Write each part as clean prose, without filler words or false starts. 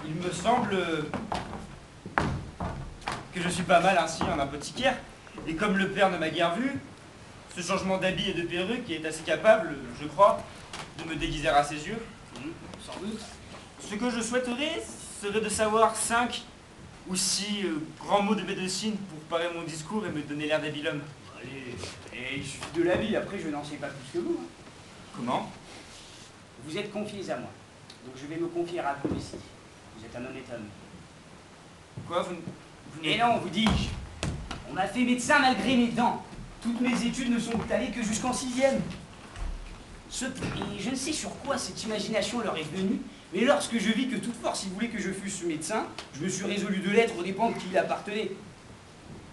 Il me semble que je suis pas mal ainsi en apothicaire. Et comme le père ne m'a guère vu, ce changement d'habit et de perruque est assez capable, je crois, de me déguiser à ses yeux. Sans doute. Ce que je souhaiterais serait de savoir 5 ou 6 grands mots de médecine pour parer mon discours et me donner l'air d'habile homme. Allez, il suffit de l'habit, après je n'en sais pas plus que vous. Hein. Comment? Vous êtes confiés à moi, donc je vais me confier à vous ici. Vous êtes un honnête homme. Quoi, vous Et non, vous dis-je. On m'a fait médecin malgré mes dents. Toutes mes études ne sont allées que jusqu'en 6e. Et je ne sais sur quoi cette imagination leur est venue, mais lorsque je vis que toute force, ils voulaient que je fusse médecin, je me suis résolu de l'être aux dépens qui lui appartenaient.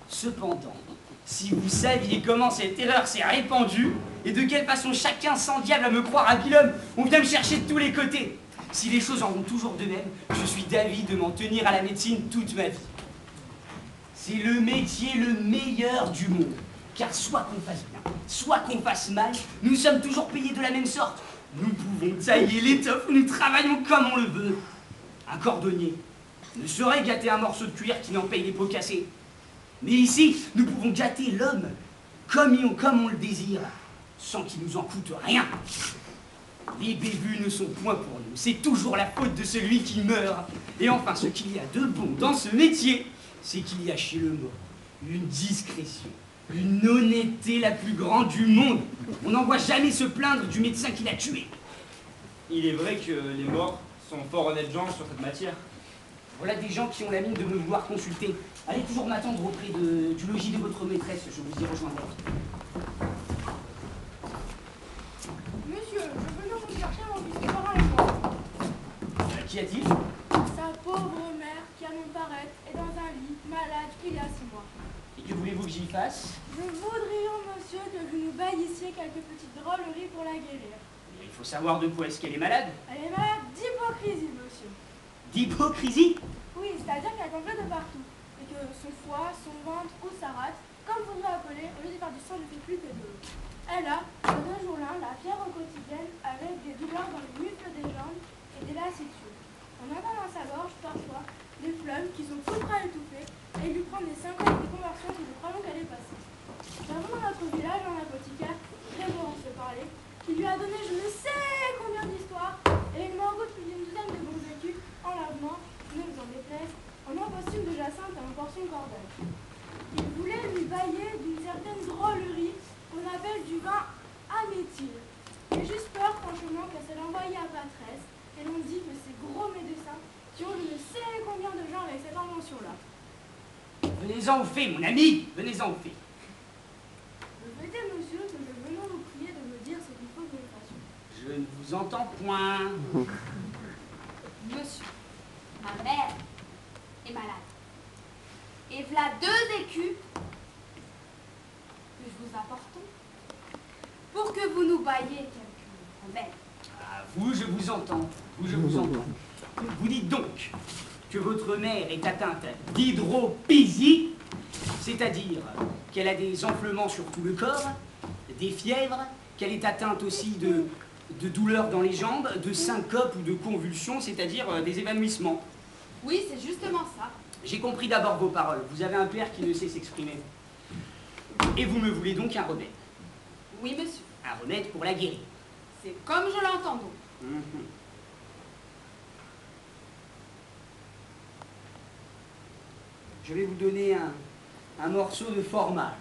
Cependant, si vous saviez comment cette erreur s'est répandue, et de quelle façon chacun s'endiable à me croire habile homme, on vient me chercher de tous les côtés. Si les choses en vont toujours de même, je suis d'avis de m'en tenir à la médecine toute ma vie. C'est le métier le meilleur du monde. Car soit qu'on fasse bien, soit qu'on fasse mal, nous sommes toujours payés de la même sorte. Nous pouvons tailler l'étoffe, nous travaillons comme on le veut. Un cordonnier ne saurait gâter un morceau de cuir qui n'en paye les pots cassés. Mais ici, nous pouvons gâter l'homme comme on le désire, sans qu'il nous en coûte rien. Les bévues ne sont point pour nous, c'est toujours la faute de celui qui meurt. Et enfin, ce qu'il y a de bon dans ce métier, c'est qu'il y a chez le mort une discrétion, une honnêteté la plus grande du monde. On n'en voit jamais se plaindre du médecin qui l'a tué. Il est vrai que les morts sont fort honnêtes gens sur cette matière. Voilà des gens qui ont la mine de me vouloir consulter. Allez toujours m'attendre auprès du logis de votre maîtresse, je vous y rejoindrai. Monsieur, je venais vous chercher mon fils parent et moi. Qu'y a-t-il? Sa pauvre mère, qui à me paraître, est dans un lit, malade, il y a 6 mois. Et que voulez-vous que j'y fasse? Nous voudrions, monsieur, que vous nous baillissiez quelques petites drôleries pour la guérir. Il faut savoir de quoi est-ce qu'elle est malade. Elle est malade d'hypocrisie, monsieur. D'hypocrisie? Oui, c'est-à-dire qu'elle gonfle de partout. Et que son foie, son ventre ou sa rate, comme vous voudrez appeler, au lieu de faire du sang, ne fait plus que de l'eau. Elle a, de 2 jours là, la fièvre quotidienne avec des douleurs dans les muscles des jambes et des lassitudes. On entend dans sa gorge, parfois, des flammes qui sont tout près à étouffer et lui prendre des symptômes et des conversions que nous croyons qu'elle est passée. Nous avons dans notre village un apothicaire, très bon en se parler, qui lui a donné je ne sais combien d'histoires et il m'en goûte plus d'une douzaine de bons écus en lavement, ne vous en déplaise, en un costume de Jacinthe et en portion cordage. Il voulait lui bailler d'une certaine drôlerie qu'on appelle du vin améthyl. J'ai juste peur, franchement, que ça l'envoie à Patresse et l'on dit que ces gros médecins qui ont je ne sais combien de gens avec cette invention-là. Venez-en au fait, mon ami, venez-en au fait. Le fait est, monsieur, que je venais vous prier de me dire ce qu'il faut que nous fassions. Je ne vous entends point. Monsieur, ma mère est malade. Et voilà 2 écus que je vous apporte pour que vous nous bailliez quelques remèdes. Ah, vous, je vous entends. Vous, je vous entends. Vous dites donc que votre mère est atteinte d'hydropésie, c'est-à-dire qu'elle a des enflements sur tout le corps, des fièvres, qu'elle est atteinte aussi de douleurs dans les jambes, de syncope ou de convulsions, c'est-à-dire des évanouissements. Oui, c'est justement ça. J'ai compris d'abord vos paroles. Vous avez un père qui ne sait s'exprimer. Et vous me voulez donc un remède. Oui, monsieur. Un remède pour la guérir. C'est comme je l'entends donc. Je vais vous donner un morceau de fromage.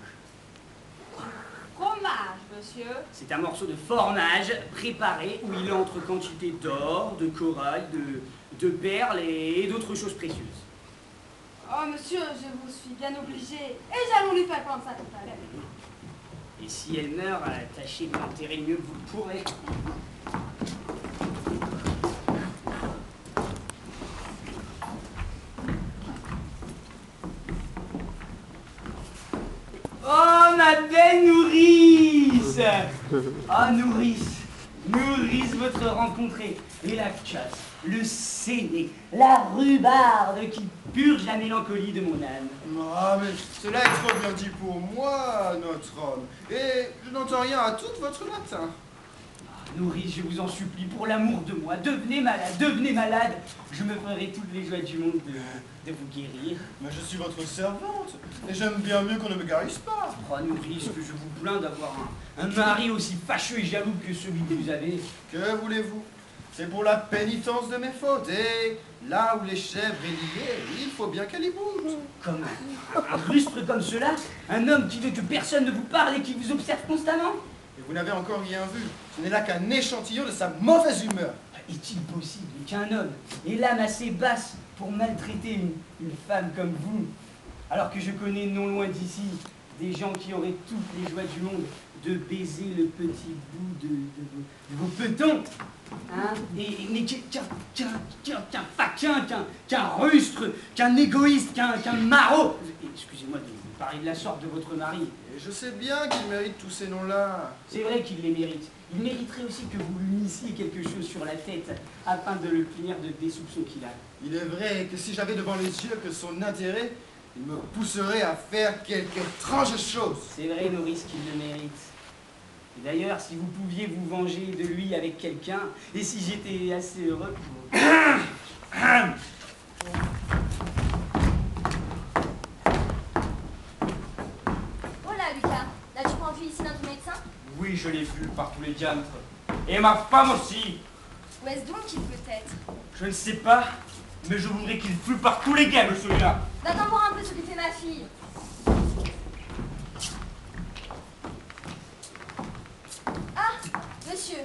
Fromage, monsieur. C'est un morceau de fromage préparé où il entre quantité d'or, de corail, de perles et d'autres choses précieuses. Oh, monsieur, je vous suis bien obligée. Et j'allons lui faire prendre ça tout à l'heure. Et si elle meurt, tâchez de l'enterrer le mieux que vous le pourrez. Oh, ma belle nourrice! Oh, nourrice! Nourrice, votre rencontrée. Et la chasse, le séné, la rhubarbe qui purge la mélancolie de mon âme. Ah, mais cela est trop bien dit pour moi, notre homme. Et je n'entends rien à tout votre latin. Nourrice, je vous en supplie, pour l'amour de moi, devenez malade. Je me ferai toutes les joies du monde de vous guérir. Mais je suis votre servante, et j'aime bien mieux qu'on ne me guérisse pas. Oh, Nourrice, que je vous plains d'avoir un mari aussi fâcheux et jaloux que celui que vous avez. Que voulez-vous? C'est pour la pénitence de mes fautes, et là où les chèvres est liée, il faut bien qu'elle y bouge. Comment? Un rustre comme cela? Un homme qui veut que personne ne vous parle et qui vous observe constamment? Et vous n'avez encore rien vu. Ce n'est là qu'un échantillon de sa mauvaise humeur. Est-il possible qu'un homme ait l'âme assez basse pour maltraiter une femme comme vous, alors que je connais non loin d'ici des gens qui auraient toutes les joies du monde de baiser le petit bout de vos petons, hein? Mais qu'un faquin, qu'un rustre, qu'un égoïste, qu'un maraud. Excusez-moi de vous parler de la sorte de votre mari. Et je sais bien qu'il mérite tous ces noms-là. C'est vrai qu'il les mérite. Il mériterait aussi que vous lui missiez quelque chose sur la tête afin de le punir des soupçons qu'il a. Il est vrai que si j'avais devant les yeux que son intérêt, il me pousserait à faire quelque étrange chose. C'est vrai, Nourrice, qu'il le mérite. Et d'ailleurs, si vous pouviez vous venger de lui avec quelqu'un, et si j'étais assez heureux pour... Oh là, Lucas, l'as-tu pas vu ici notre médecin? Oui, je l'ai vu par tous les diantres. Et ma femme aussi. Où est-ce donc qu'il peut être? Je ne sais pas, mais je voudrais qu'il fût par tous les gables, celui-là. Va-t'en voir un peu ce que fait ma fille. Ah, monsieur,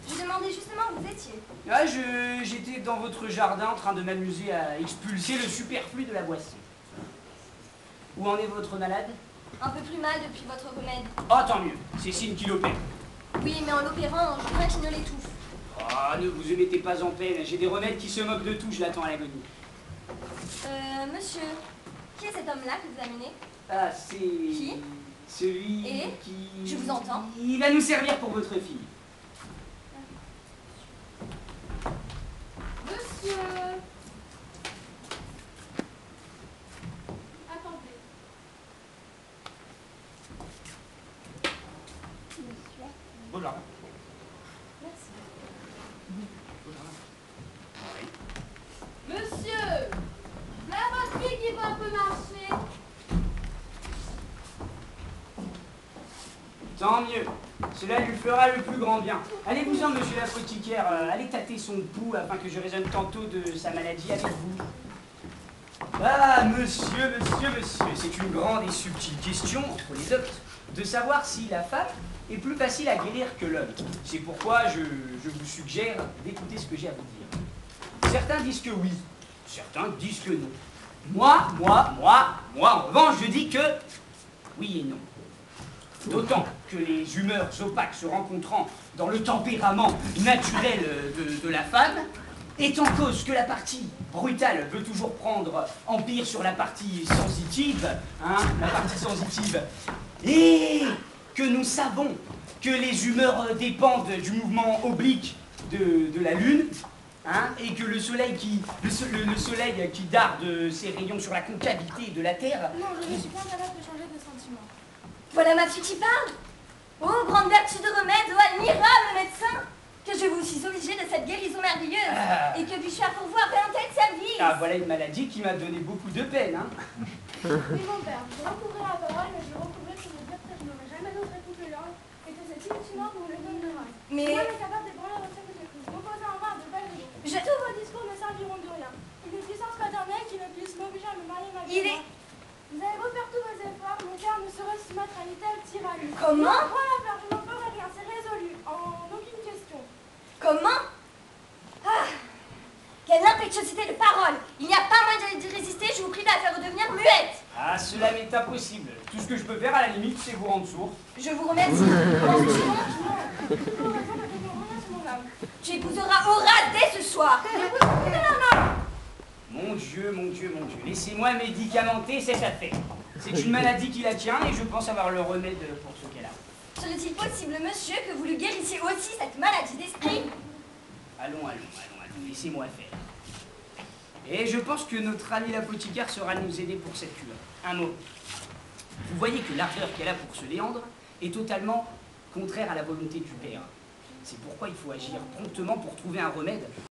je demandais justement où vous étiez. Ah, j'étais dans votre jardin en train de m'amuser à expulser le superflu de la boisson. Où en est votre malade? Un peu plus mal depuis votre remède. Oh, tant mieux, c'est signe qu'il opère. Oui, mais en l'opérant, je crains qu'il ne l'étouffe. Ah, ne vous mettez pas en peine, j'ai des remèdes qui se moquent de tout, je l'attends à l'agonie. Monsieur, qui est cet homme-là que vous amenez? Ah, c'est... Qui? Celui Et qui... Je vous entends. Il va nous servir pour votre fille. Monsieur. Attendez. Monsieur. Voilà. Merci. Oui. Monsieur. Là, votre fille qui va un peu marcher. Tant mieux. Cela lui fera le plus grand bien. Allez-vous-en, monsieur l'apothicaire, allez tâter son pouls afin que je raisonne tantôt de sa maladie avec vous. Ah, monsieur, c'est une grande et subtile question entre les doctes de savoir si la femme est plus facile à guérir que l'homme. C'est pourquoi je vous suggère d'écouter ce que j'ai à vous dire. Certains disent que oui, certains disent que non. Moi, en revanche, je dis que oui et non. D'autant que les humeurs opaques se rencontrant dans le tempérament naturel de la femme est en cause que la partie brutale veut toujours prendre empire sur la partie sensitive, hein, et que nous savons que les humeurs dépendent du mouvement oblique de la lune, hein, et que le soleil qui darde ses rayons sur la concavité de la Terre. Non, je ne suis pas capable de changer de sentiment. Voilà ma fille qui parle. Oh, grande vertu de remède, oh, admirable médecin, que je vous suis obligée de cette guérison merveilleuse. Et que puis-je faire pour vous après un tel service? Ah, voilà une maladie qui m'a donné beaucoup de peine, hein. Oui, mon père, je recouvrais la parole, mais je le recouvrais pour vous dire que je n'aurais jamais d'autre écoute que l'ange, et que c'est inutilement que vous le donnerez. Mais- Moi, je suis capable d'ébranler votre sacrifice. M'opposer en voir de belles raisons. Je- Tous vos discours ne serviront de rien. Une puissance paternelle qui ne puisse m'obliger à me marier ma Il est- Vous avez beau faire tous vos efforts, mon cœur ne saurait se soumettre à une telle tyrannie. Comment? Voilà, père, je n'en ferai rien, c'est résolu, en aucune question. Comment? Ah, quelle impétuosité de parole! Il n'y a pas moyen de résister, je vous prie de la faire redevenir muette! Ah, cela m'est impossible. Tout ce que je peux faire, à la limite, c'est vous rendre sourd. Je vous remercie. Penses-tu donc? Pour raison de tenir rien sur mon âme. Tu épouseras Horace dès ce soir! Mon Dieu, laissez-moi médicamenter cette affaire. C'est une maladie qui la tient et je pense avoir le remède pour ce qu'elle a. Serait-il possible, monsieur, que vous lui guérissiez aussi cette maladie d'esprit? Allons, laissez-moi faire. Et je pense que notre ami l'apothicaire saura nous aider pour cette cure. Un mot. Vous voyez que l'ardeur qu'elle a pour ce Léandre est totalement contraire à la volonté du père. C'est pourquoi il faut agir promptement pour trouver un remède